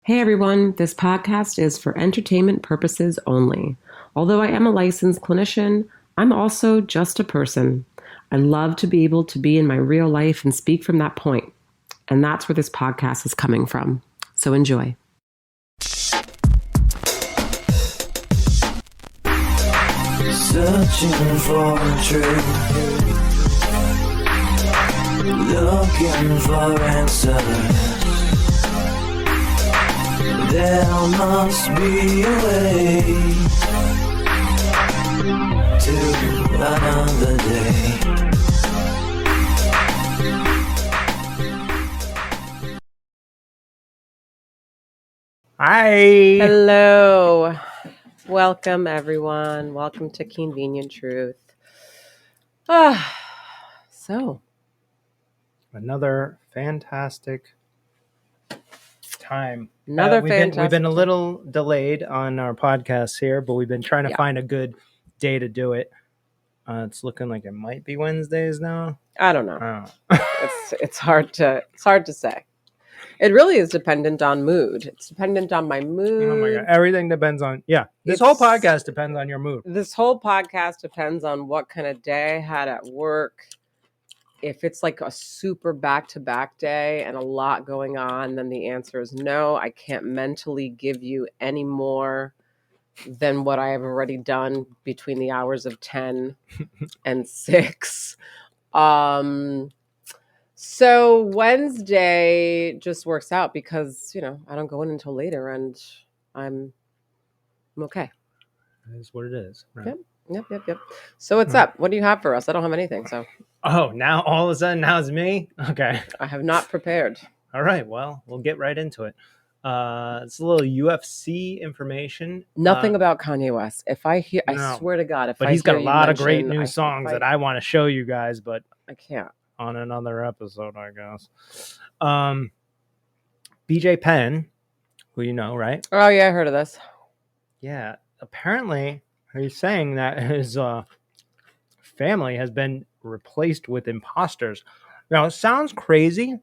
Hey everyone, this podcast is for entertainment purposes only. Although I am a licensed clinician, I'm also just a person. I love to be able to be in my real life and speak from that point. And that's where this podcast is coming from. So enjoy. Searching for truth, looking for answers. There must be a way to another day. Hi. Hello. Welcome everyone. Welcome to Convenient Truth. So Another fantastic time. Another We've fantastic been a time. little delayed on our podcast here, but we've been trying to find a good day to do it. It's looking like it might be Wednesdays now. I don't know. It's hard to say. It really is dependent on mood. It's dependent on my mood. Oh my god, everything depends on This whole podcast depends on your mood. This whole podcast depends on what kind of day I had at work. If it's like a super back-to-back day and a lot going on, then the answer is no. I can't mentally give you any more than what I have already done between the hours of 10 and 6. So Wednesday just works out because, I don't go in until later and I'm okay. That is what it is. Right? Yep. So what's up? What do you have for us? I don't have anything, so. Oh, now all of a sudden, now it's me? Okay. I have not prepared. All right, well, we'll get right into it. It's a little UFC information. Nothing about Kanye West. If I hear, No. I swear to God, But he's got a lot of great new songs that I want to show you guys, but I can't. On another episode, I guess. BJ Penn, who you know, right? Oh yeah, I heard of this. Yeah, apparently he's saying that his family has been replaced with imposters. Now it sounds crazy,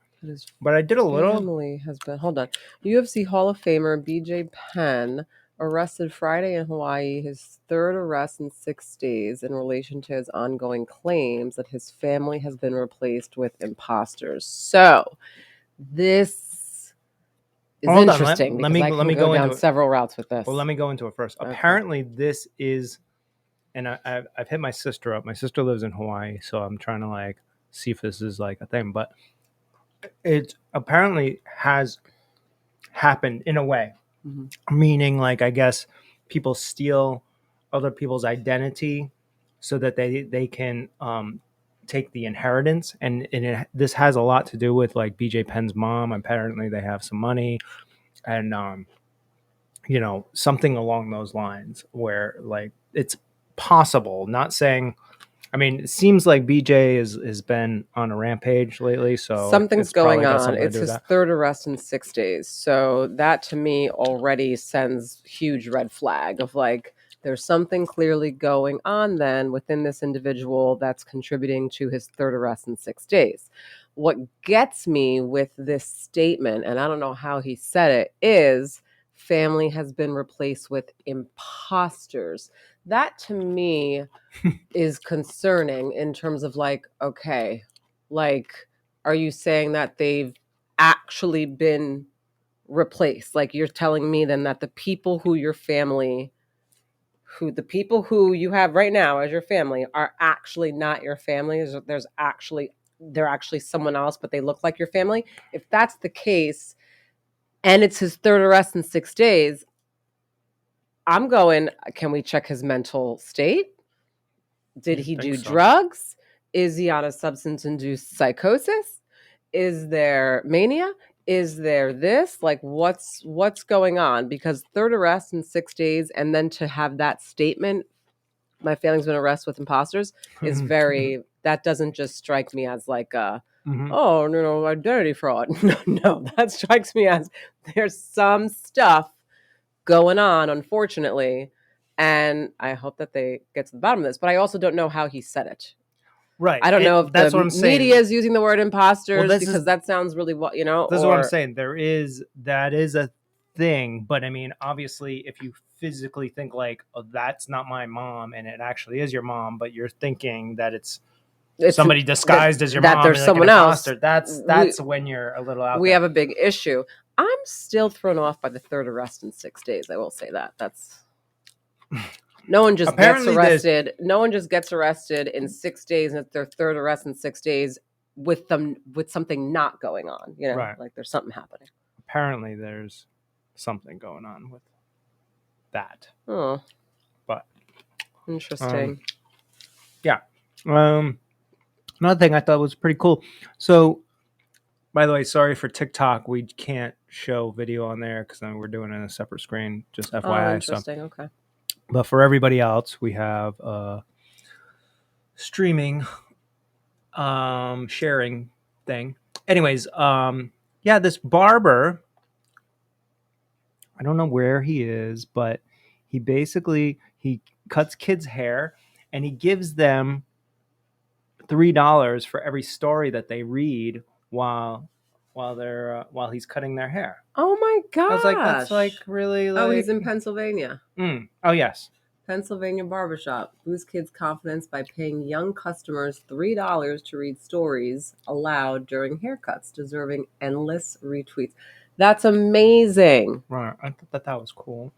but I did a little. Family has been. Hold on. UFC Hall of Famer BJ Penn arrested Friday in Hawaii, his third arrest in 6 days in relation to his ongoing claims that his family has been replaced with imposters. So this is interesting. Let me go down into several routes with this. Well, let me go into it first. Okay. Apparently, this is, and I've hit my sister up. My sister lives in Hawaii, so I'm trying to see if this is a thing. But it apparently has happened in a way. Meaning, I guess people steal other people's identity so that they can take the inheritance, and this has a lot to do with BJ Penn's mom. Apparently, they have some money, and something along those lines where it's possible. Not saying. I mean, it seems like BJ has been on a rampage lately, so something's going on. It's his third arrest in 6 days. So that to me already sends huge red flag of there's something clearly going on then within this individual that's contributing to his third arrest in 6 days. What gets me with this statement, and I don't know how he said it, is family has been replaced with imposters. That to me is concerning in terms of okay, are you saying that they've actually been replaced? You're telling me then that the people who you have right now as your family are actually not your family. They're actually someone else, but they look like your family. If that's the case, and it's his third arrest in 6 days, I'm going, can we check his mental state? Did he do drugs? Is he on a substance-induced psychosis? Is there mania? Is there this? What's going on? Because third arrest in 6 days, and then to have that statement, my family's been arrested with imposters, is very, that doesn't just strike me as identity fraud. No, that strikes me as there's some stuff going on, unfortunately, and I hope that they get to the bottom of this. But I also don't know how he said it. Right. I don't know if that's the what I'm saying. media is using the word imposters because that sounds really This is what I'm saying. That is a thing. But I mean, obviously, if you physically think like, oh, that's not my mom, and it actually is your mom, but you're thinking that it's somebody disguised as your that mom, there's like someone an else. imposter. That's when you're a little out. We there. have a big issue. I'm still thrown off by the third arrest in 6 days. I will say that. That's no one just Apparently gets arrested. No one just gets arrested in 6 days, and it's their third arrest in 6 days with something not going on. You know, Right. like there's something happening. Apparently, there's something going on with that. Oh, but interesting. Yeah. Another thing I thought was pretty cool. So, by the way, sorry for TikTok. We can't show video on there because we're doing it on a separate screen. Just FYI. Oh, interesting. Okay. But for everybody else, we have streaming sharing thing. Anyways, yeah, this barber, I don't know where he is, but he cuts kids' hair and he gives them $3 for every story that they read while he's cutting their hair. Oh my gosh. I was like, that's like really like. Oh, he's in Pennsylvania. Oh yes. Pennsylvania barbershop. Boost kids' confidence by paying young customers $3 to read stories aloud during haircuts, deserving endless retweets. That's amazing. Right. I thought that was cool.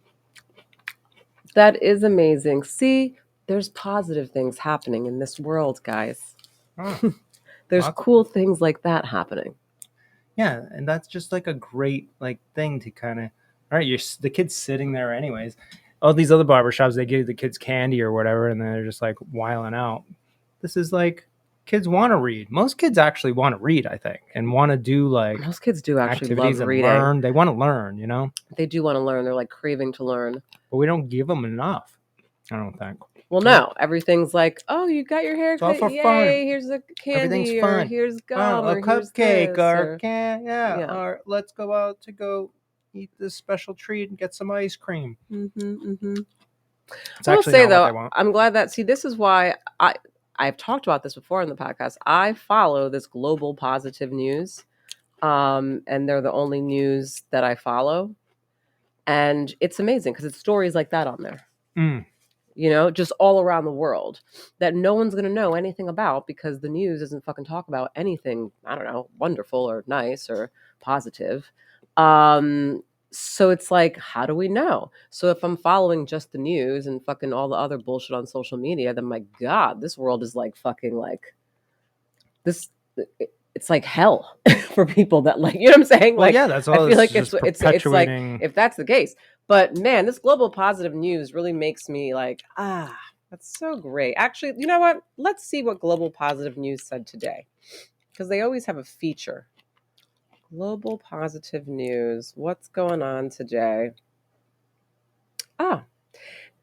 That is amazing. See, there's positive things happening in this world, guys. Oh, there's cool things like that happening. Yeah, and that's just like a great like thing to kind of. All right, the kid's sitting there anyways. All these other barbershops, they give the kids candy or whatever, and they're just like wiling out. This is like kids want to read. Most kids actually want to read, I think, and want to do like most kids do actually activities love and reading. Learn. They want to learn, you know. They do want to learn. They're like craving to learn, but we don't give them enough. I don't think. Well, no, everything's like, oh, you got your hair cut. Yay, fun. Here's a candy. Everything's fun. Here's gum. A or cupcake. Here's Or let's go out to go eat this special treat and get some ice cream. I will say, though, I'm glad that, see, this is why I've talked about this before in the podcast. I follow this Global Positive News, and they're the only news that I follow. And it's amazing because it's stories like that on there. You know, just all around the world that no one's going to know anything about because the news doesn't fucking talk about anything, I don't know, wonderful or nice or positive. So it's like, how do we know? So if I'm following just the news and fucking all the other bullshit on social media, then my God, this world is like fucking like this. It's like hell for people that like, you know what I'm saying? Well, like, yeah, that's all. I feel like it's like, if that's the case. But man, this Global Positive News really makes me like, that's so great. Actually, you know what? Let's see what Global Positive News said today. Because they always have a feature. Global Positive News. What's going on today?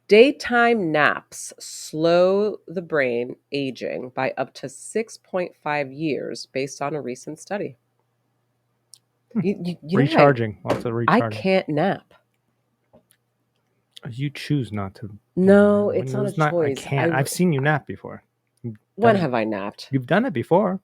Daytime naps slow the brain aging by up to 6.5 years based on a recent study. You recharging. Lots of recharging. I can't nap. You choose not to. No, it's not a choice. I can't. I've seen you nap before. When have I napped? You've done it before.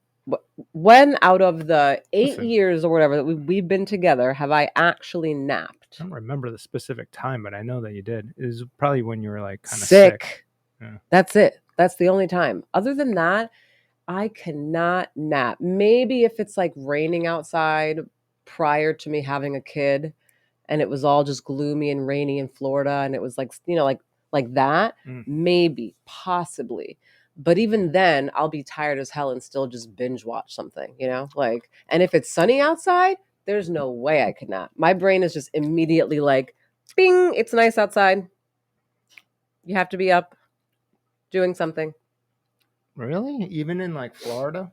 When out of the 8 years or whatever that we've been together have I actually napped? I don't remember the specific time, but I know that you did. It was probably when you were like kind of sick. Yeah. That's it. That's the only time. Other than that, I cannot nap. Maybe if it's like raining outside prior to me having a kid and it was all just gloomy and rainy in Florida and it was like, you know, like that, maybe, possibly. But even then, I'll be tired as hell and still just binge watch something, you know? Like, and if it's sunny outside, there's no way I could nap. My brain is just immediately like, bing, it's nice outside. You have to be up doing something. Really? Even in like Florida?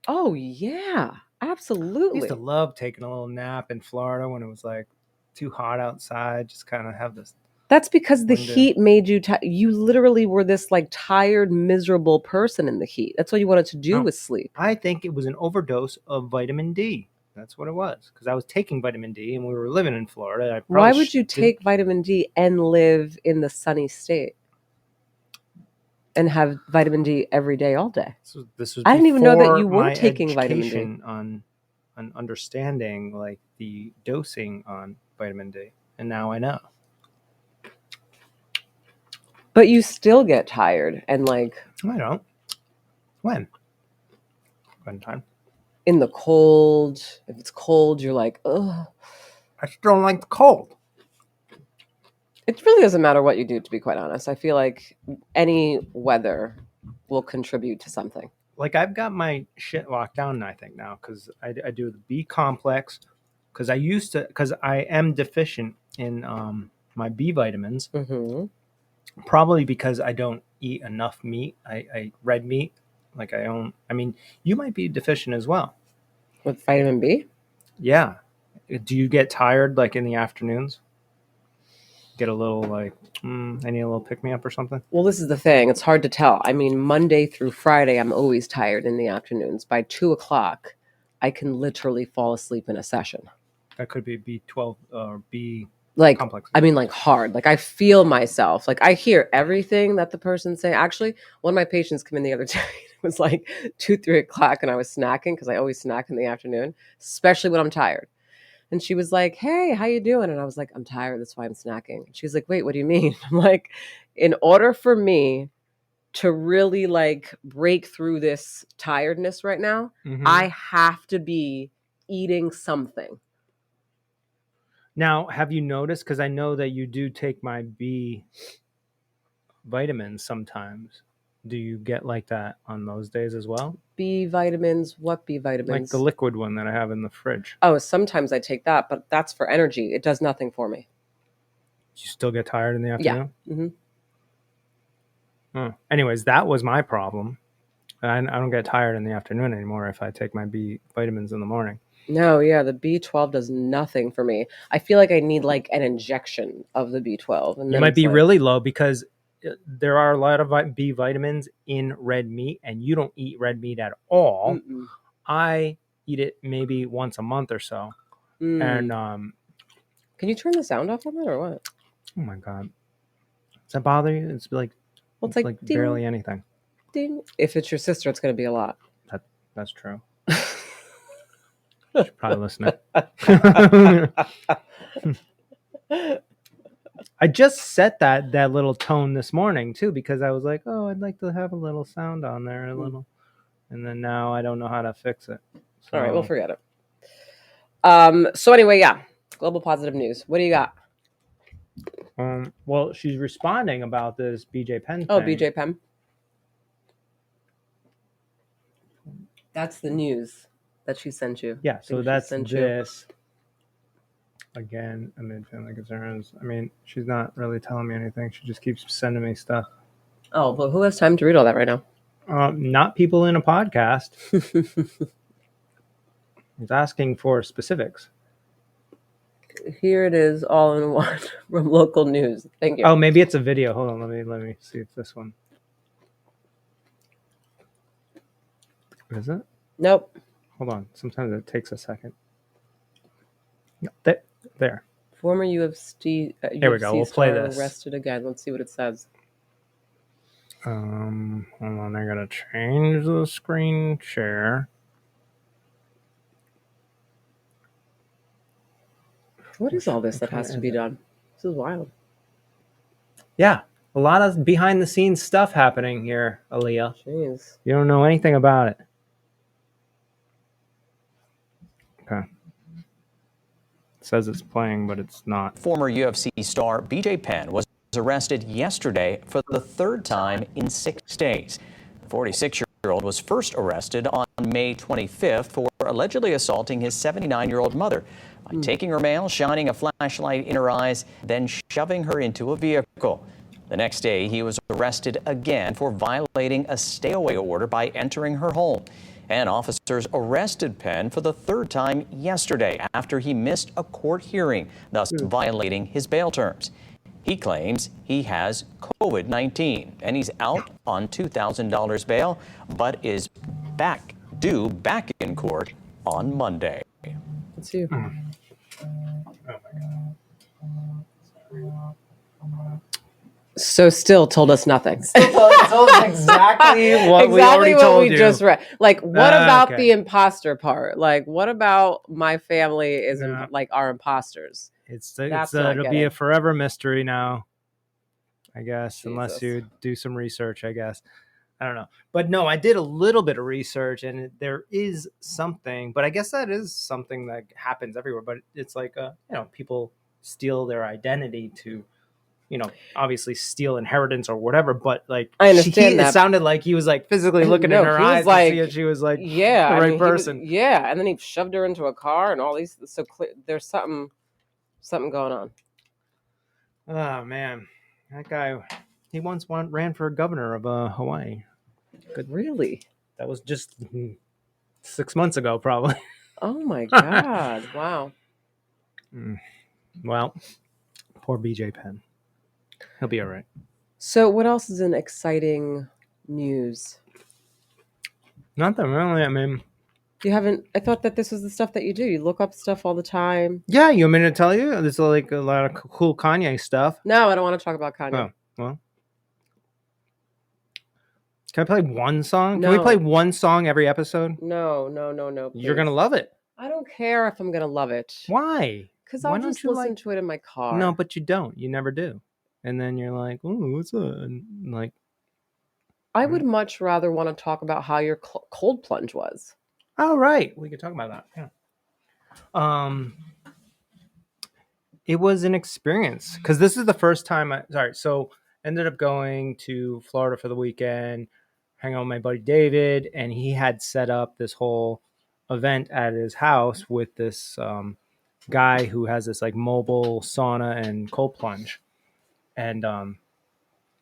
Oh, yeah, absolutely. I used to love taking a little nap in Florida when it was like too hot outside. Just kind of have this. That's because the heat made you you literally were this like tired, miserable person in the heat. That's what you wanted to do with sleep. I think it was an overdose of vitamin D. That's what it was. Because I was taking vitamin D and we were living in Florida. Why would you take vitamin D and live in the sunny state? And have vitamin D every day, all day? This was I didn't even know that you were taking vitamin D. On understanding like the dosing on vitamin D, and now I know. But you still get tired and like I don't. When time? in the cold. If it's cold, you're like, ugh. I still don't like the cold. It really doesn't matter what you do, to be quite honest. I feel like any weather will contribute to something. Like I've got my shit locked down, I think now, because I do the B complex. Because I am deficient in my B vitamins. Mm-hmm. Probably because I don't eat enough meat. I red meat. Like I mean, you might be deficient as well. With vitamin B? Yeah. Do you get tired like in the afternoons? Get a little like, I need a little pick me up or something? Well, this is the thing. It's hard to tell. I mean, Monday through Friday, I'm always tired in the afternoons. By 2:00, I can literally fall asleep in a session. That could be B12 or B like complex. I mean, like hard. Like I feel myself. Like I hear everything that the person's saying. Actually, one of my patients came in the other day. It was like 2-3 o'clock, and I was snacking because I always snack in the afternoon, especially when I'm tired. And she was like, "Hey, how you doing?" And I was like, "I'm tired. That's why I'm snacking." And she's like, "Wait, what do you mean?" I'm like, "In order for me to really like break through this tiredness right now, I have to be eating something." Now, have you noticed, because I know that you do take my B vitamins sometimes, do you get like that on those days as well? B vitamins? What B vitamins? Like the liquid one that I have in the fridge. Oh, sometimes I take that, but that's for energy. It does nothing for me. You still get tired in the afternoon? Yeah. Mm-hmm. Anyways, that was my problem. I don't get tired in the afternoon anymore if I take my B vitamins in the morning. No, yeah, the B12 does nothing for me. I feel like I need like an injection of the B12. And you might be really low because there are a lot of B vitamins in red meat, and you don't eat red meat at all. Mm-mm. I eat it maybe once a month or so. And can you turn the sound off on that or what? Oh my god, does that bother you? It's like, well, it's like ding, barely anything. Ding. If it's your sister, it's going to be a lot. That's true. Should probably listen. I just set that little tone this morning too, because I was like, oh, I'd like to have a little sound on there, and then now I don't know how to fix it. So. All right, we'll forget it. So anyway, yeah, global positive news. What do you got? Well, she's responding about this BJ Penn thing. Oh, BJ Penn. That's the news that she sent you. Yeah, so that's this. Again, amid family concerns. I mean, she's not really telling me anything. She just keeps sending me stuff. Oh, but who has time to read all that right now? Not people in a podcast. He's asking for specifics. Here it is, all in one from local news. Thank you. Oh, maybe it's a video. Hold on, let me see if this one. Is it? Nope. Hold on. Sometimes it takes a second. There. Former UFC. There we go. We'll play this. Arrested again. Let's see what it says. Hold on. I gotta change the screen share. What is all this that has to be done? This is wild. Yeah, a lot of behind the scenes stuff happening here, Aaliyah. Jeez. You don't know anything about it. Okay. It says it's playing, but it's not. Former UFC star BJ Penn was arrested yesterday for the third time in 6 days. The 46-year-old was first arrested on May 25th for allegedly assaulting his 79-year-old mother by taking her mail, shining a flashlight in her eyes, then shoving her into a vehicle. The next day, he was arrested again for violating a stay-away order by entering her home. And officers arrested Penn for the third time yesterday after he missed a court hearing, thus violating his bail terms. He claims he has COVID-19 and he's out on $2,000 bail, but is due back in court on Monday. Let's see. Oh my God. So still told us nothing. Told us exactly what we already told you. Just read. Like, what about the imposter part? Like, what about my family isn't like our imposters? It'll be a forever mystery now, I guess, unless Jesus. you do some research, I guess. I don't know. But no, I did a little bit of research, and there is something, but I guess that is something that happens everywhere. But it's like, people steal their identity to, obviously steal inheritance or whatever. But like, I understand that. It sounded like he was like physically looking in her eyes to see if she was like the right person. And then he shoved her into a car and all these. So there's something going on. Oh man, that guy, he once ran for governor of Hawaii. Good, really? That was just 6 months ago, probably. Oh my God! Wow. Well, poor BJ Penn. He'll be all right. So, what else is in exciting news? Nothing really. I mean, you haven't. I thought that this was the stuff that you do. You look up stuff all the time. Yeah, you want me to tell you? There's like a lot of cool Kanye stuff. No, I don't want to talk about Kanye. Oh, well. Can I play one song? No. Can we play one song every episode? No. Please. You're gonna love it. I don't care if I'm gonna love it. Why? Because I'll just listen to it in my car. No, but you don't. You never do. And then you're like, "Oh, what's that?" And like, I would much rather want to talk about how your cold plunge was. Oh, right. We could talk about that. Yeah. It was an experience because this is the first time so ended up going to Florida for the weekend, hang out with my buddy David, and he had set up this whole event at his house with this guy who has this like mobile sauna and cold plunge. And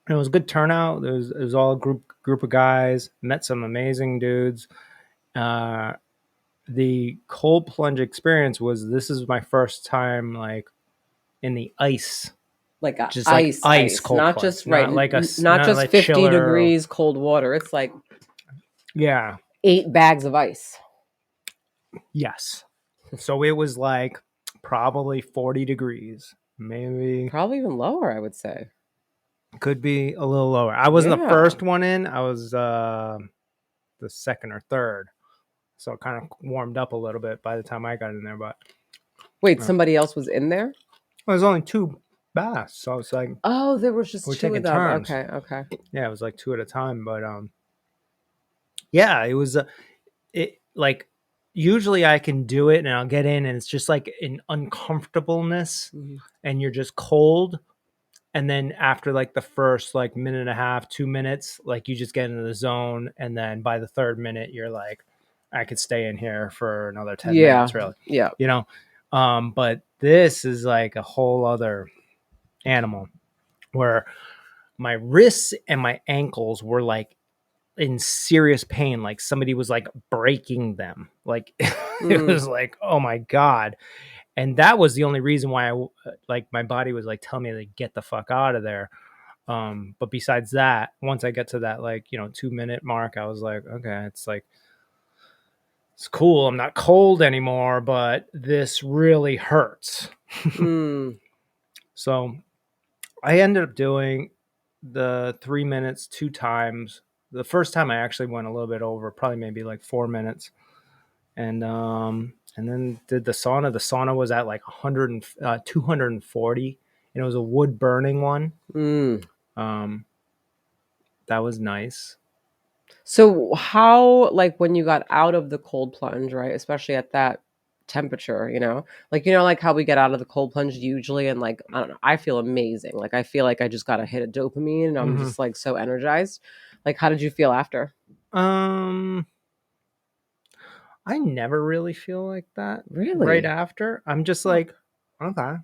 it was a good turnout. It was all a group of guys, met some amazing dudes. The cold plunge experience this is my first time like in the ice, like ice cold not plunge. Just right, not just like 50 degrees cold water. It's like 8 bags of ice. Yes. So it was like probably 40 degrees, probably even lower. I would say could be a little lower. I wasn't the first one in. I was the second or third. So it kind of warmed up a little bit by the time I got in there. But wait, somebody else was in there? Well, there's only 2 baths, so it's like there was just 2 of them. Turns. Okay. Yeah, it was like 2 at a time, but yeah, it was like usually I can do it and I'll get in and it's just like an uncomfortableness and you're just cold. And then after like the first like minute and a half, 2 minutes, like you just get into the zone. And then by the 3rd minute, you're like, I could stay in here for another 10 minutes, really. Yeah. But this is like a whole other animal where my wrists and my ankles were like in serious pain. Like somebody was like breaking them. Like it was like, oh my God. And that was the only reason why my body was like telling me to get the fuck out of there. But besides that, once I get to that 2-minute mark, I was like, okay, it's cool. I'm not cold anymore, but this really hurts. So I ended up doing the 3 minutes 2 times. The first time I actually went a little bit over, probably maybe like 4 minutes. And then did the sauna. The sauna was at like 240, and it was a wood burning one. That was nice. So how, like when you got out of the cold plunge, right, especially at that temperature, like how we get out of the cold plunge usually, and like, I don't know, I feel amazing. Like I feel like I just got a hit of dopamine and I'm just like so energized. Like, how did you feel after? I never really feel like that. Really? Right after. I'm just like, okay,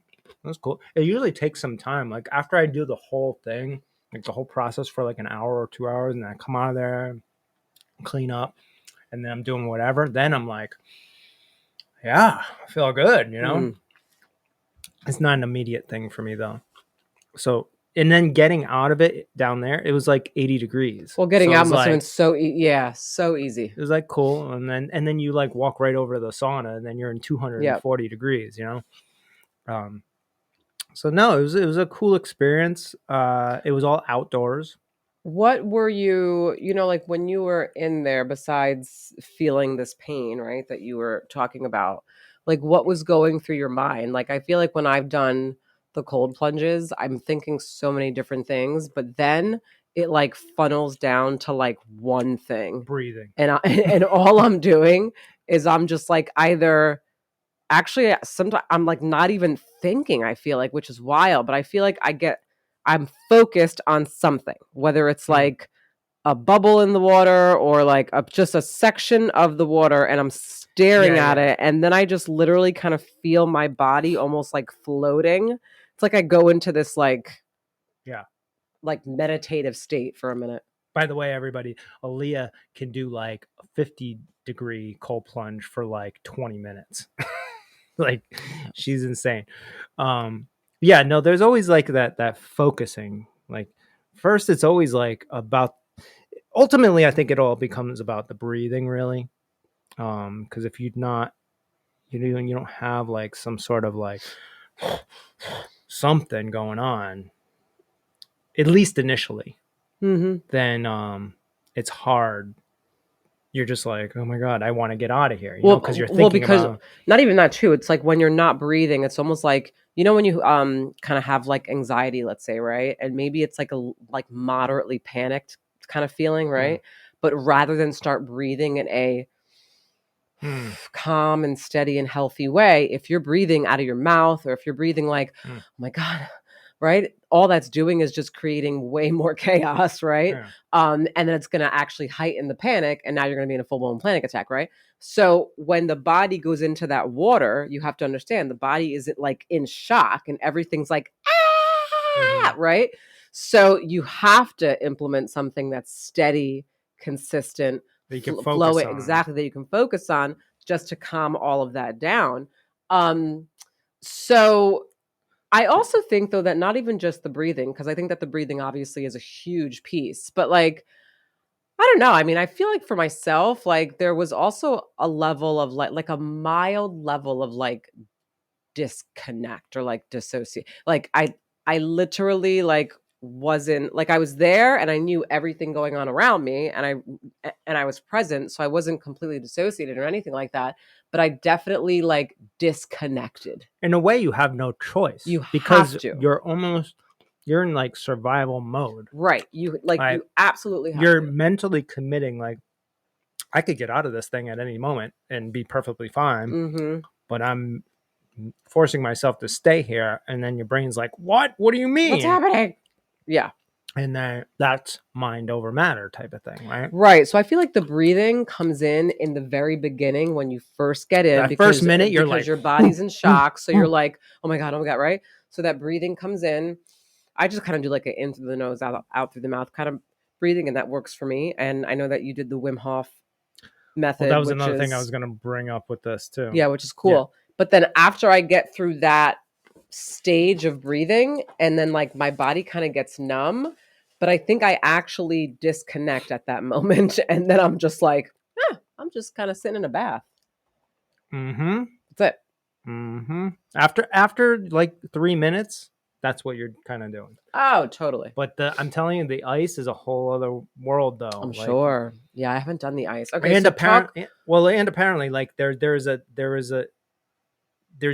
that's cool. It usually takes some time. Like after I do the whole thing, like the whole process for like an hour or 2 hours, and then I come out of there, clean up, and then I'm doing whatever, then I'm like, yeah, I feel good, It's not an immediate thing for me though. So, and then getting out of it down there, it was like 80 degrees. Well, getting out must have been so easy. It was like cool. And then you like walk right over to the sauna and then you're in 240 degrees, So no, it was a cool experience. It was all outdoors. What were you, like when you were in there, besides feeling this pain, right, that you were talking about, Like, what was going through your mind? Like, I feel like when I've done the cold plunges, I'm thinking so many different things, but then it like funnels down to like one thing. Breathing. And and all I'm doing is I'm just like either actually sometimes I'm like not even thinking, I feel like, which is wild, but I feel like I'm focused on something, whether it's like a bubble in the water or like just a section of the water, and I'm staring at it, and then I just literally kind of feel my body almost like floating. It's like I go into this like meditative state for a minute. By the way, everybody, Aaliyah can do like a 50-degree cold plunge for like 20 minutes. Like, she's insane. Yeah, no, there's always like that focusing. Like, first it's always like about, ultimately I think it all becomes about the breathing, really. Because if you're not, you don't have like some sort of like something going on, at least initially, then it's hard. You're just like, oh my God, I want to get out of here, because you're thinking about. Not even that too. It's like when you're not breathing, it's almost like, when you kind of have like anxiety, let's say, right? And maybe it's like a like moderately panicked kind of feeling, right? But rather than start breathing in a calm and steady and healthy way, if you're breathing out of your mouth, or if you're breathing like, oh my God, right? All that's doing is just creating way more chaos, right? Yeah. And then it's going to actually heighten the panic, and now you're going to be in a full-blown panic attack, right? So when the body goes into that water, you have to understand the body isn't like in shock, and everything's like, right? So you have to implement something that's steady, consistent, that you can flow it on. exactly, that you can focus on, just to calm all of that down. So I also think, though, that not even just the breathing, because I think that the breathing obviously is a huge piece, but like, I don't know. I mean, I feel like for myself, like there was also a level of like a mild level of like disconnect or like dissociate. Like I literally like wasn't like, I was there and I knew everything going on around me, and I was present, so I wasn't completely dissociated or anything like that, but I definitely like disconnected. In a way, you have no choice. You because have to. you're in like survival mode. Right. You absolutely have you're to. mentally committing, like, I could get out of this thing at any moment and be perfectly fine, but I'm forcing myself to stay here. And then your brain's like, what do you mean? What's happening? Yeah. And then that's mind over matter type of thing, right? Right. So I feel like the breathing comes in the very beginning when you first get in. That first minute, you're like, your body's in shock. So you're like, oh my God, right? So that breathing comes in. I just kind of do like an in through the nose, out through the mouth kind of breathing, and that works for me. And I know that you did the Wim Hof method. Well, that was another thing I was going to bring up with this too. Yeah, which is cool. Yeah. But then after I get through that stage of breathing, and then like my body kind of gets numb, but I think I actually disconnect at that moment, and then I'm just like, I'm just kind of sitting in a bath. That's it. After like 3 minutes, that's what you're kind of doing. Oh, totally. But I'm telling you, the ice is a whole other world, though. I'm sure. Yeah, I haven't done the ice. Okay, and apparently, like there's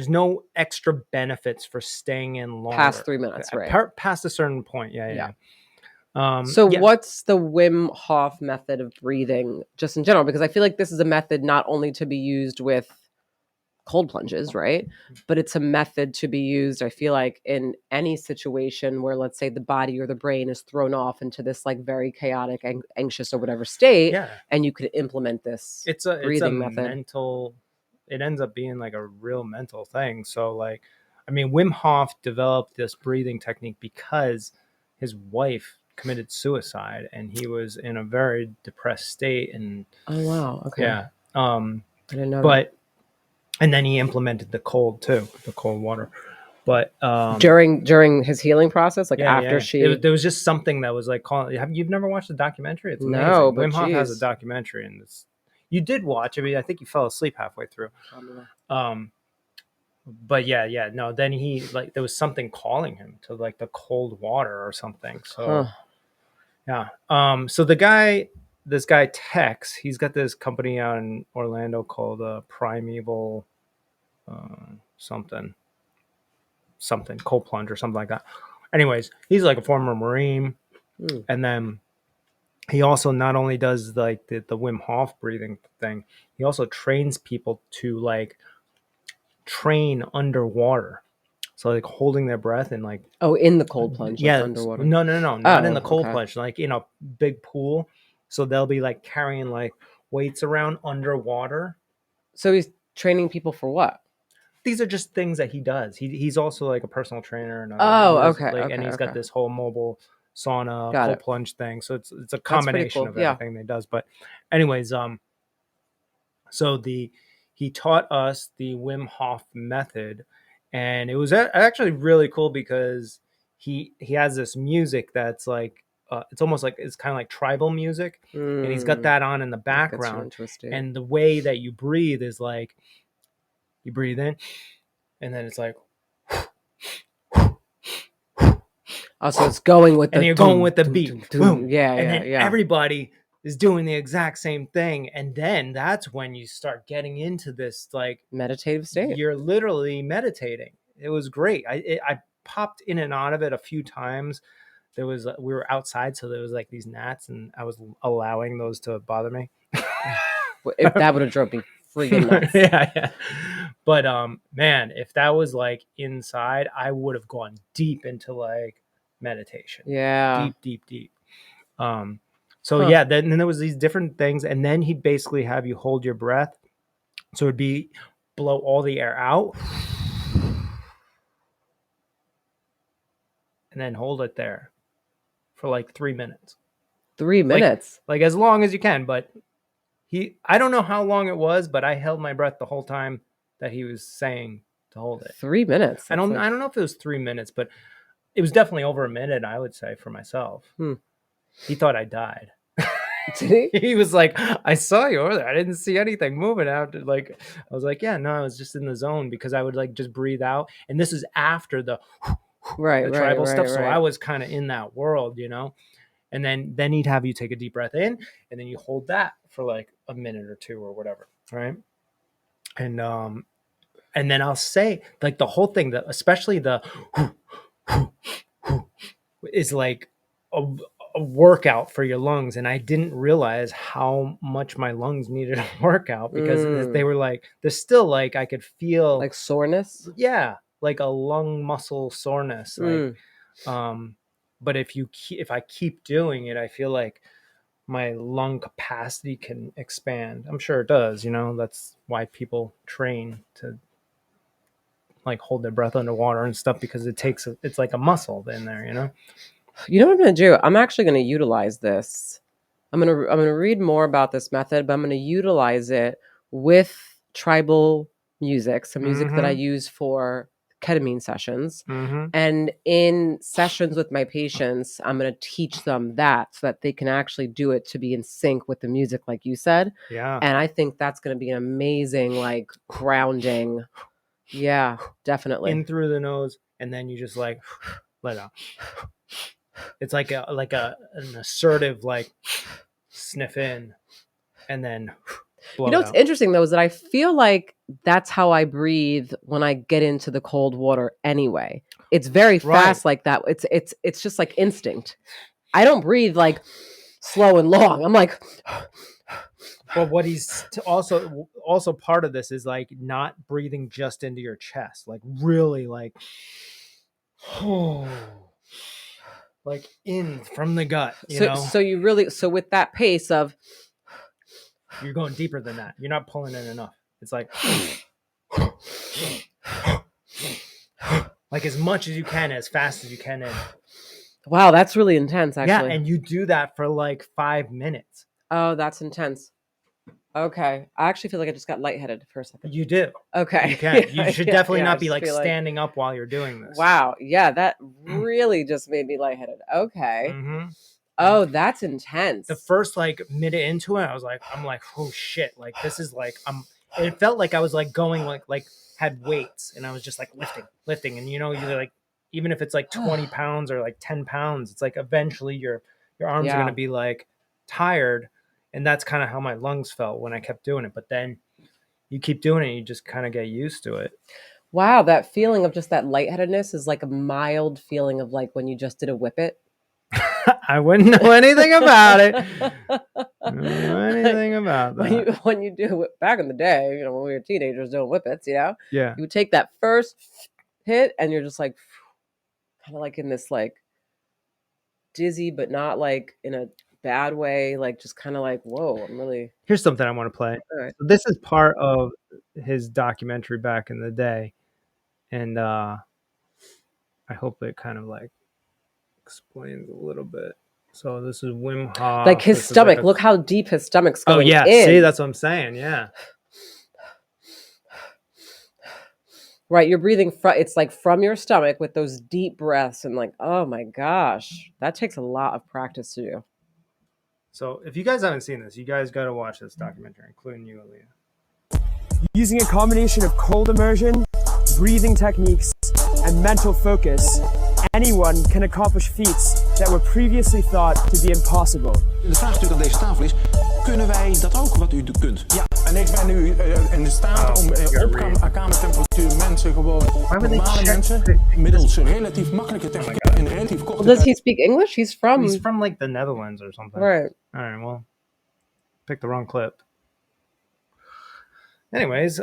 no extra benefits for staying in longer past 3 minutes, right? Past a certain point. Yeah. What's the Wim Hof method of breathing, just in general? Because I feel like this is a method not only to be used with cold plunges, right? But it's a method to be used, I feel like, in any situation where, let's say, the body or the brain is thrown off into this like very chaotic, anxious or whatever state, and you could implement this breathing method. It ends up being like a real mental thing. So like, I mean, Wim Hof developed this breathing technique because his wife committed suicide and he was in a very depressed state. And oh wow, okay, yeah, I didn't know. But and then he implemented the cold water. But during his healing process, like after there was just something that was like calling. You've never watched the documentary? It's amazing. No, but Wim Hof has a documentary, and you did watch. I mean, I think you fell asleep halfway through. But no. Then he like there was something calling him to like the cold water or something. So so this guy Tex, he's got this company out in Orlando called Primeval something cold plunge or something like that. Anyways, he's like a former Marine. And then he also not only does like the Wim Hof breathing thing, he also trains people to like train underwater. So like holding their breath and like in the cold plunge, yeah, like underwater. no, not in the cold Okay. plunge, like in a big pool. So they'll be like carrying like weights around underwater. So he's training people for what? These are just things that he does. He's also like a personal trainer and and he's got this whole mobile sauna cold plunge thing. So it's a combination of everything that he does. But anyways, so he taught us the Wim Hof method, and it was actually really cool because he has this music that's like it's almost like it's kind of like tribal music, and he's got that on in the background. And the way that you breathe is like you breathe in, and then it's like. Oh, so it's going with the and you're going with the beat. Boom. Yeah, and then everybody is doing the exact same thing. And then that's when you start getting into this like meditative state. You're literally meditating. It was great. I popped in and out of it a few times. We were outside, so there was like these gnats, and I was allowing those to bother me. If that would have drove me freaking nuts. yeah. But man, if that was like inside, I would have gone deep into like meditation. Yeah. Deep. Yeah, then there was these different things, and then he'd basically have you hold your breath. So it'd be blow all the air out and then hold it there for like 3 minutes. 3 minutes? Like as long as you can, but I don't know how long it was, but I held my breath the whole time that he was saying to hold it. 3 minutes. I don't know if it was 3 minutes, but it was definitely over a minute, I would say, for myself. He thought I died. Did he? He was like, I saw you over there. I didn't see anything moving after. Like, I was like, yeah, no, I was just in the zone because I would like just breathe out. And this is after the tribal stuff. So I was kind of in that world, you know. And then he'd have you take a deep breath in, and then you hold that for like a minute or two or whatever, right? And then I'll say like the whole thing, that especially the is like a workout for your lungs. And I didn't realize how much my lungs needed a workout because they were like, there's still like I could feel like soreness. Yeah, like a lung muscle soreness. Like, but if I keep doing it, I feel like my lung capacity can expand. I'm sure it does. You know, that's why people train to like hold their breath underwater and stuff, because it's like a muscle in there, you know. You know what I'm going to do? I'm actually going to utilize this. I'm going to read more about this method, but I'm going to utilize it with tribal music, some music that I use for ketamine sessions. And in sessions with my patients, I'm going to teach them that so that they can actually do it to be in sync with the music, like you said. Yeah. And I think that's going to be an amazing, like, grounding. Yeah, definitely. In through the nose, and then you just like let out. It's like an assertive like sniff in and then blow You know what's out. interesting though is that I feel like that's how I breathe when I get into the cold water anyway. It's very fast like that. It's just like instinct. I don't breathe like slow and long. I'm like But what he's also part of this is like not breathing just into your chest, like really like like in from the gut, you know. So you really with that pace of you're going deeper than that. You're not pulling in enough. It's like like as much as you can, as fast as you can in. Wow, that's really intense actually. Yeah, and you do that for like 5 minutes. Oh, that's intense. Okay. I actually feel like I just got lightheaded for a second. You do. Okay. You can. You should definitely not be like standing up while you're doing this. Wow. Yeah, that really just made me lightheaded. Okay. Oh, that's intense. The first like minute into it, I'm like, oh shit. Like this is like, it felt like I was like going like had weights, and I was just like lifting. And you know, you're like, even if it's like 20 pounds or like 10 pounds, it's like eventually your arms are going to be like tired. And that's kind of how my lungs felt when I kept doing it. But then you keep doing it, you just kind of get used to it. Wow, that feeling of just that lightheadedness is like a mild feeling of like when you just did a whippet. I wouldn't know anything about it. I don't know anything about that. When you do it back in the day, you know, when we were teenagers doing whippets, you know, Yeah. you would take that first hit and you're just like kind of like in this like dizzy, but not like in a bad way, like just kind of like, whoa, I'm really Here's something I want to play. all right. So this is part of his documentary back in the day, and I hope it kind of like explains a little bit. So this is Wim Hof. Like his This is stomach. like Look how deep his stomach's oh going yeah, in. see, that's what I'm saying. Yeah. Right, you're breathing it's like from your stomach with those deep breaths and like, oh my gosh, that takes a lot of practice to do. So if you guys haven't seen this, you guys got to watch this documentary, including you, Aaliyah. Using a combination of cold immersion, breathing techniques, and mental focus, anyone can accomplish feats that were previously thought to be impossible. De vraag natuurlijk aan deze tafel is, kunnen wij dat ook wat u kunt? Ja, en ik ben nu in de staat om op kamertemperatuur mensen gewoon, normale mensen, middels relatief makkelijke technieken en relatief korte Well, does he speak English? He's from like the Netherlands or something. right. All right, well, picked the wrong clip. Anyways,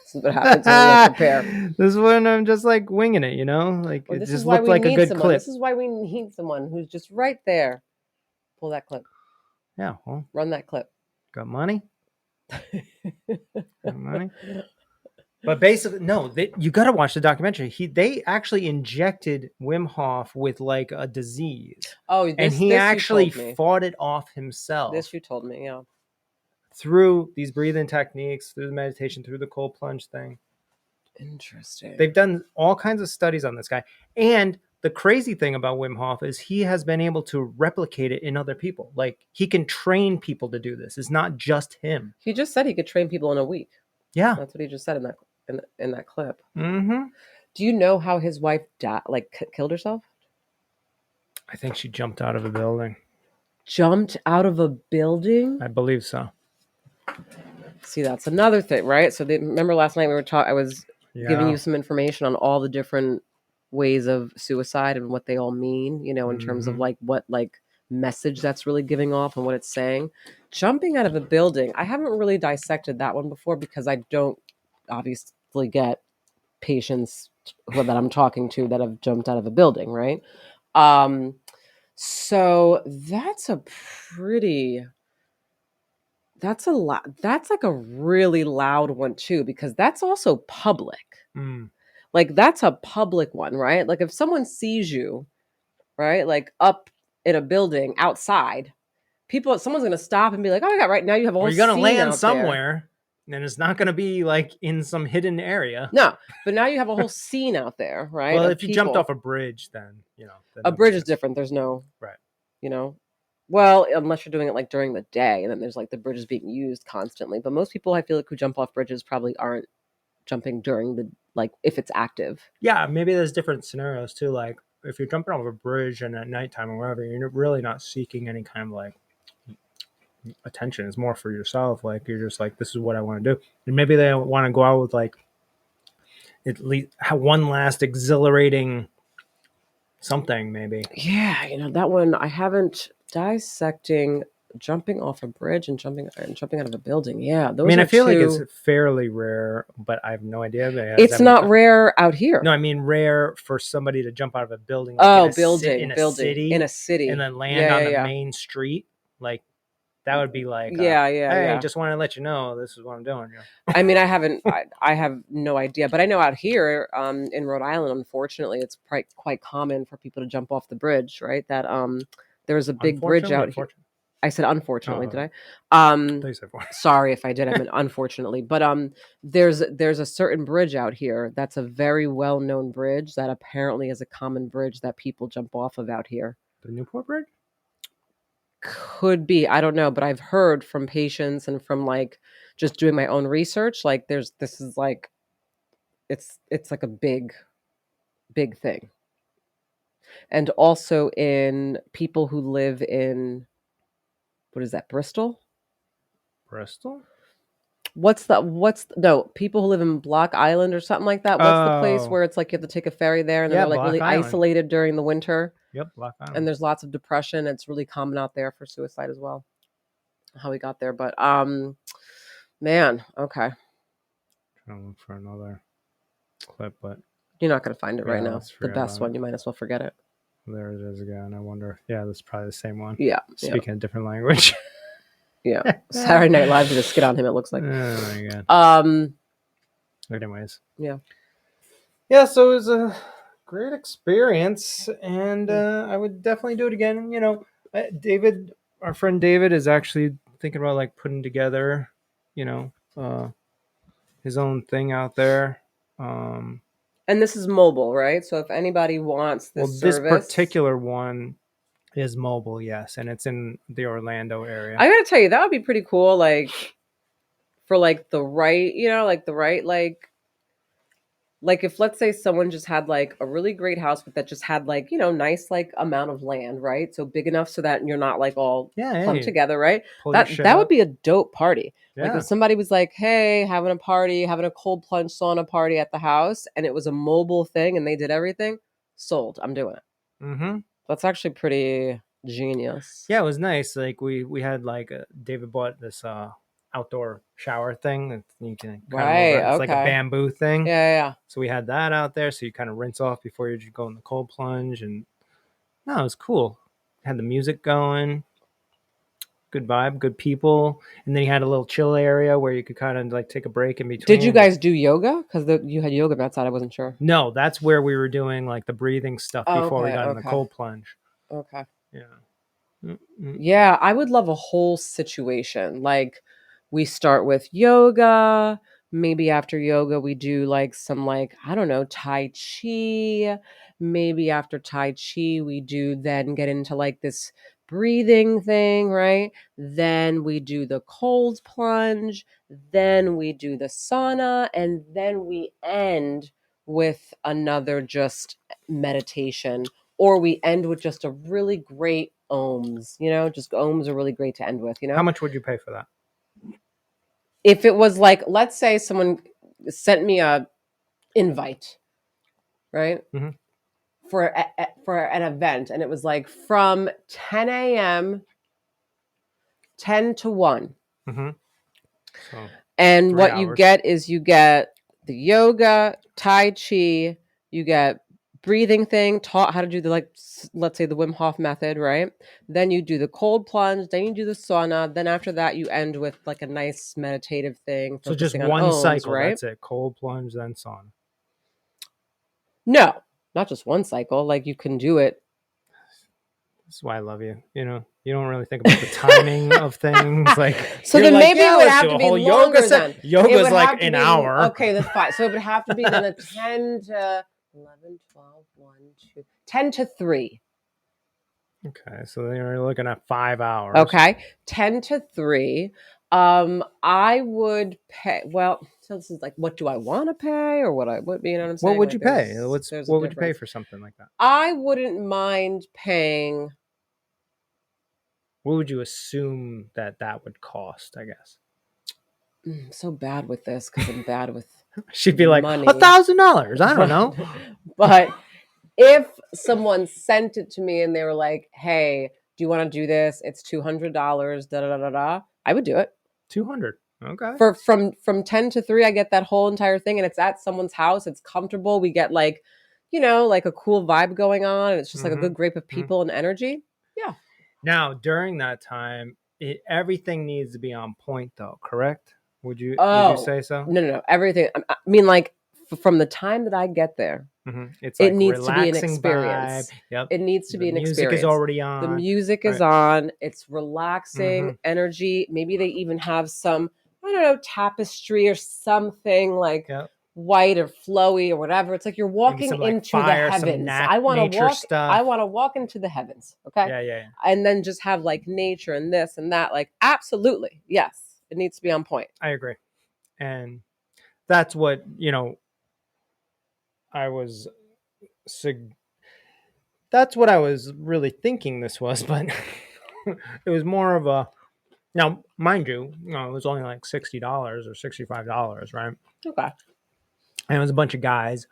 This is what happens when we don't prepare. This is when I'm just like winging it, you know? Like Well, it this just is why looked we like a need good someone. clip. This is why we need someone who's just right there. Pull that clip. Yeah, well, Run that clip. got money? Got money? But basically, no, you got to watch the documentary. They actually injected Wim Hof with like a disease. Oh, and he actually fought it off himself. This you told me, yeah. Through these breathing techniques, through the meditation, through the cold plunge thing. Interesting. They've done all kinds of studies on this guy. And the crazy thing about Wim Hof is he has been able to replicate it in other people. Like he can train people to do this. It's not just him. He just said he could train people in a week. Yeah. That's what he just said in that clip. Mm-hmm. Do you know how his wife killed herself? I think she jumped out of a building. Jumped out of a building? I believe so. See, that's another thing, right? So remember last night we were talking. I was giving you some information on all the different ways of suicide and what they all mean. You know, in terms of like what like message that's really giving off and what it's saying. Jumping out of a building. I haven't really dissected that one before because I don't obviously get patients that I'm talking to that have jumped out of a building, right? So that's a lot. That's like a really loud one too, because that's also public. Like that's a public one, right? Like if someone sees you, right, like up in a building outside, someone's gonna stop and be like, "Oh my god!" Right now you have a whole. You're gonna scene land out somewhere, and it's not gonna be like in some hidden area. No, but now you have a whole scene out there, right? Well, if you jumped off a bridge, then you know a bridge is different. There's no right. You know, well, unless you're doing it like during the day, and then there's like the bridges being used constantly. But most people, I feel like, who jump off bridges probably aren't jumping during the like if it's active. Yeah, maybe there's different scenarios too. Like if you're jumping off a bridge and at nighttime or wherever, you're really not seeking any kind of like attention. It's more for yourself. Like you're just like, this is what I want to do. And maybe they want to go out with like at least one last exhilarating something, maybe. Yeah, you know that one I haven't dissecting jumping off a bridge and jumping out of a building. Yeah, those. I mean, I feel like two... it's fairly rare, but I have no idea. It's not rare out here. No, I mean rare for somebody to jump out of a building. Like in a city, and then land on the main street. Like that would be like, hey, just want to let you know this is what I'm doing. Yeah. I mean, I have no idea, but I know out here in Rhode Island, unfortunately, it's quite common for people to jump off the bridge. Right, that there's a big bridge out here. I said unfortunately, did I? Sorry if I did. I meant unfortunately. But there's a certain bridge out here that's a very well-known bridge that apparently is a common bridge that people jump off of out here. The Newport Bridge? Could be. I don't know, but I've heard from patients and from like just doing my own research, like this is like it's like a big thing. And also in people who live in what is that, Bristol? Bristol? people who live in Block Island or something like that. What's the place where it's like you have to take a ferry there and then Yeah, they're like Block really Island. isolated during the winter? Yep, Block Island. And there's lots of depression. It's really common out there for suicide as well. How we got there, but man, okay. Trying to look for another clip, but You're not going to find it right Yeah, now. let's The forget best about one, you might as well forget it. there it is again. I wonder. Yeah, this is probably the same one. Yeah. Speaking a different language. Yeah. Saturday Night Live did a skit on him, it looks like. Oh my god. Anyways. Yeah. Yeah, so it was a great experience, and I would definitely do it again. You know, David, our friend David, is actually thinking about like putting together, you know, his own thing out there. And this is mobile, right? So if anybody wants this this service, particular one is mobile, yes, and it's in the Orlando area. I gotta tell you, that would be pretty cool. Like for like the right, you know, like the right, like if let's say someone just had like a really great house, but that just had like, you know, nice like amount of land, right? So big enough so that you're not like all clumped together, right? That would be a dope party. Yeah. Like if somebody was like, hey, having a party, having a cold plunge sauna party at the house, and it was a mobile thing and they did everything, sold. I'm doing it. Mm-hmm. That's actually pretty genius. Yeah, it was nice. Like we had like David bought this outdoor shower thing that you can kind of it's like a bamboo thing. Yeah. So we had that out there, so you kind of rinse off before you go in the cold plunge, and no, it was cool. Had the music going, good vibe, good people, and then you had a little chill area where you could kind of like take a break in between. Did you guys do yoga? Because you had yoga outside. I wasn't sure. No, that's where we were doing like the breathing stuff before we got in the cold plunge. Okay. Yeah. Mm-hmm. Yeah, I would love a whole situation. Like we start with yoga, maybe after yoga we do like some like, I don't know, Tai Chi. Maybe after Tai Chi we do then get into like this breathing thing, right? Then we do the cold plunge, then we do the sauna, and then we end with another just meditation, or we end with just a really great ohms, you know, just ohms are really great to end with, you know. How much would you pay for that? If it was like, let's say someone sent me a invite, right? Mm-hmm. For an event, and it was like from 10 a.m. 10 to 1. Mm-hmm. So and what 3 hours. You get is you get the yoga, Tai Chi, you get breathing thing, taught how to do the, like, let's say the Wim Hof method, right? Then you do the cold plunge, then you do the sauna, then after that you end with like a nice meditative thing. So just on one ohms, cycle, right? that's it. Cold plunge, then sauna. No, not just one cycle. Like you can do it. That's why I love you. You know, you don't really think about the timing of things. Like, so then like, maybe it would have to be longer. Then yoga's like an hour. Okay, that's fine. So it would have to be then a 10 to 11, 12, 1, 2, 10 to 3. Okay, so then you're looking at 5 hours. Okay, 10 to 3. I would pay. Well, so this is like, what do I want to pay, or what you know what I'm saying? What would like you pay? What would you pay for something like that? I wouldn't mind paying. What would you assume that would cost? I guess. I'm so bad with this because I'm bad with. She'd be like money. $1,000. I don't know. But if someone sent it to me and they were like, "Hey, do you want to do this? It's $200." Da da da da da. I would do it. 200. Okay. From 10 to 3, I get that whole entire thing, and it's at someone's house. It's comfortable. We get like, you know, like a cool vibe going on. And it's just like a good group of people and energy. Yeah. Now, during that time, everything needs to be on point, though. Correct? Would you say so? No. Everything. I mean, like from the time that I get there, it's like it needs to be an experience. Yep. It needs to be an experience. The music is already on. The music is on. It's relaxing energy. Maybe they even have some, I don't know, tapestry or something like white or flowy or whatever. It's like you're walking into the heavens. I want to walk. Stuff. I want to walk into the heavens. Okay. Yeah. And then just have like nature and this and that. Like absolutely, yes. It needs to be on point. I agree. And that's what, you know, that's what I was really thinking this was, but it was more of a, Now, mind you, it was only like $60 or $65, right? Okay. And it was a bunch of guys.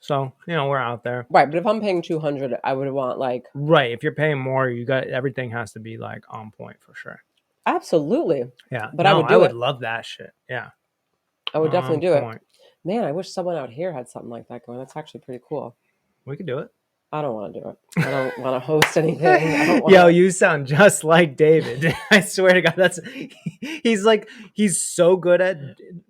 So, we're out there. Right, but if I'm paying $200, I would want like Right. If you're paying more, everything has to be like on point for sure. absolutely. Yeah. But I would love that shit. Yeah. I would definitely do point. it. Man, I wish someone out here had something like that going. That's actually pretty cool. We could do it. I don't want to do it. I don't want to host anything. Yo, you sound just like David. I swear to God, he's so good at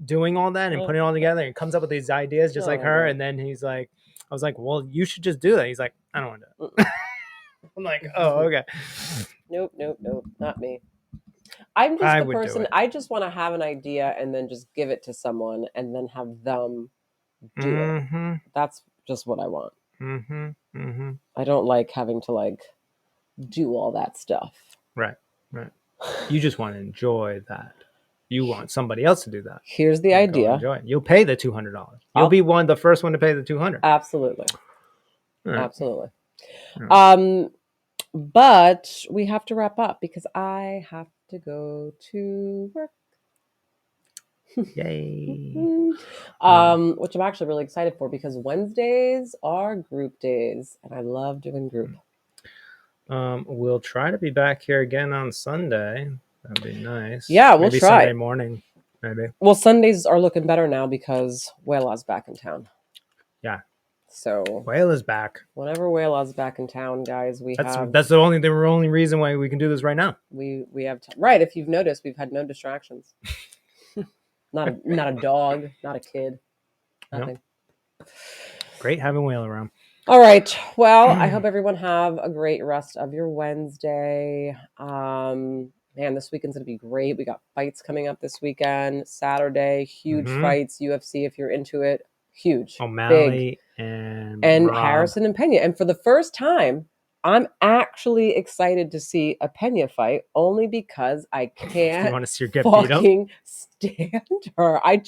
doing all that and putting it all together and comes up with these ideas just like her. And then he's like, I was like, well, you should just do that. He's like, I don't want to do it. I'm like, oh, okay. Nope, not me. I'm just the person, I just want to have an idea and then just give it to someone and then have them do it. That's just what I want. I don't like having to like do all that stuff. Right. You just want to enjoy that. You want somebody else to do that. Here's the idea. Enjoy it. You'll pay the $200. You'll be the first one to pay the $200. Absolutely. Right. Absolutely. Right. But we have to wrap up because I have to go to work. Yay. Which I'm actually really excited for because Wednesdays are group days and I love doing group. We'll try to be back here again on Sunday. That'd be nice. Yeah, we'll maybe try. Sunday morning, maybe. Well, Sundays are looking better now because Wayla's back in town. Yeah. So Wayla's back. Whenever Wayla's back in town, guys, that's the only reason why we can do this right now. We have right. If you've noticed, we've had no distractions. not a dog, not a kid, nothing. Nope. Great having Wayla around. All right. Well, I hope everyone have a great rest of your Wednesday. Man, this weekend's gonna be great. We got fights coming up this weekend. Saturday, huge fights. UFC, if you're into it, huge. O'Malley big. and Harrison and Pena. And for the first time, I'm actually excited to see a Pena fight only because I can't you want to see her get beat up? Stand her. I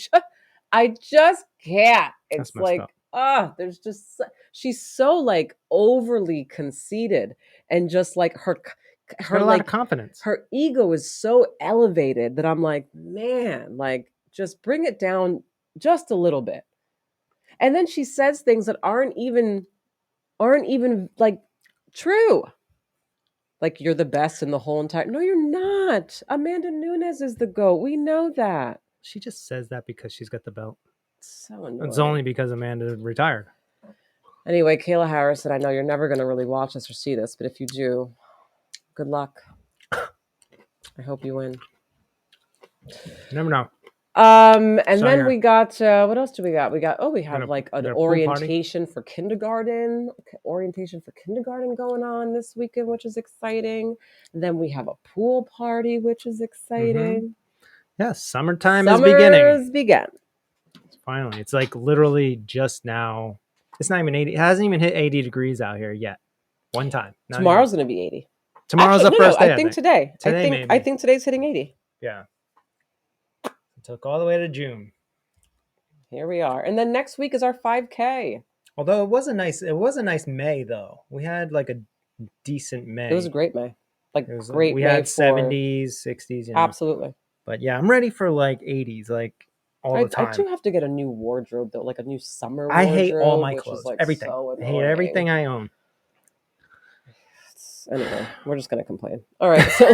just can't. It's like, there's just she's so like overly conceited and just like her a lot of confidence. Her ego is so elevated that I'm like, man, like just bring it down just a little bit. And then she says things that aren't even like true. Like you're the best in the whole entire. No, you're not. Amanda Nunes is the GOAT. We know that. She just says that because she's got the belt. So annoying. It's only because Amanda retired. Anyway, Kayla Harrison, I know you're never going to really watch this or see this, but if you do, good luck. I hope you win. You never know. And then we got, what else do we got? We have like an orientation for kindergarten. Orientation for kindergarten going on this weekend, which is exciting. And then we have a pool party, which is exciting. Yeah, summertime is beginning. Began. Finally, it's like literally just now. It's not even 80. It hasn't even hit 80 degrees out here yet. One time. Tomorrow's going to be 80. Tomorrow's the first day. I think today. I think today's hitting 80. Yeah. It took all the way to June. Here we are. And then next week is our 5K. Although it was a nice May though. We had like a decent May. It was a great May. We had 70s, 60s. Absolutely. But yeah, I'm ready for like 80s, like all the time. I do have to get a new wardrobe though, like a new summer wardrobe. I hate all my clothes. Like everything. So I hate everything I own. Anyway, we're just going to complain. All right. So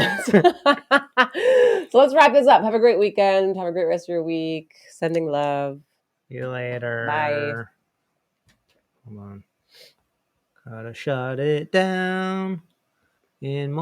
let's wrap this up. Have a great weekend. Have a great rest of your week. Sending love. See you later. Bye. Hold on. Gotta shut it down in multiple